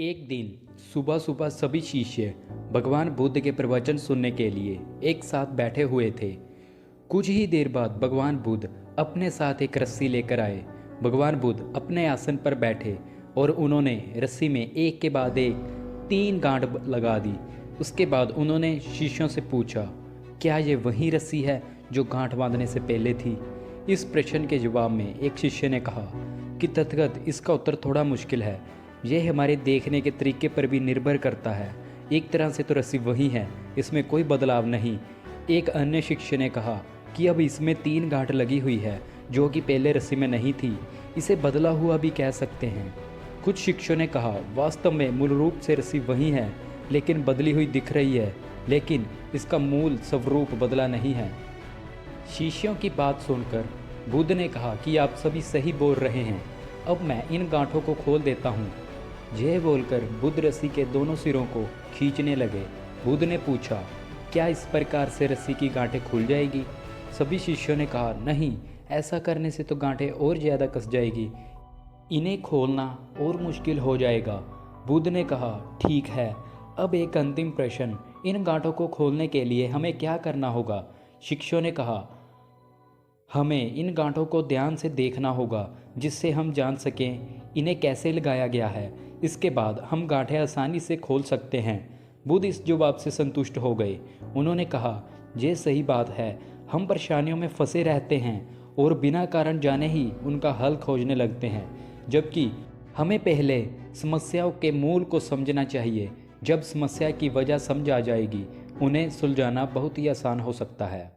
एक दिन सुबह सुबह सभी शिष्य भगवान बुद्ध के प्रवचन सुनने के लिए एक साथ बैठे हुए थे। कुछ ही देर बाद भगवान बुद्ध अपने साथ एक रस्सी लेकर आए। भगवान बुद्ध अपने आसन पर बैठे और उन्होंने रस्सी में एक के बाद एक 3 गांठ लगा दी। उसके बाद उन्होंने शिष्यों से पूछा, क्या ये वही रस्सी है जो गांठ बांधने से पहले थी? इस प्रश्न के जवाब में एक शिष्य ने कहा कि तथागत, इसका उत्तर थोड़ा मुश्किल है। यह हमारे देखने के तरीके पर भी निर्भर करता है। एक तरह से तो रस्सी वही है, इसमें कोई बदलाव नहीं। एक अन्य शिष्य ने कहा कि अब इसमें 3 गांठ लगी हुई है जो कि पहले रस्सी में नहीं थी, इसे बदला हुआ भी कह सकते हैं। कुछ शिष्यों ने कहा, वास्तव में मूल रूप से रस्सी वही है लेकिन बदली हुई दिख रही है, लेकिन इसका मूल स्वरूप बदला नहीं है। शिष्यों की बात सुनकर बुद्ध ने कहा कि आप सभी सही बोल रहे हैं, अब मैं इन गांठों को खोल देता हूँ। यह बोलकर बुद्ध रस्सी के दोनों सिरों को खींचने लगे। बुद्ध ने पूछा, क्या इस प्रकार से रस्सी की गांठें खुल जाएगी? सभी शिष्यों ने कहा, नहीं, ऐसा करने से तो गांठें और ज़्यादा कस जाएगी, इन्हें खोलना और मुश्किल हो जाएगा। बुद्ध ने कहा, ठीक है, अब एक अंतिम प्रश्न, इन गांठों को खोलने के लिए हमें क्या करना होगा? शिष्यों ने कहा, हमें इन गांठों को ध्यान से देखना होगा जिससे हम जान सकें इन्हें कैसे लगाया गया है। इसके बाद हम गांठें आसानी से खोल सकते हैं। बुद्ध इस जवाब से संतुष्ट हो गए। उन्होंने कहा, ये सही बात है, हम परेशानियों में फंसे रहते हैं और बिना कारण जाने ही उनका हल खोजने लगते हैं, जबकि हमें पहले समस्याओं के मूल को समझना चाहिए। जब समस्या की वजह समझ आ जाएगी, उन्हें सुलझाना बहुत ही आसान हो सकता है।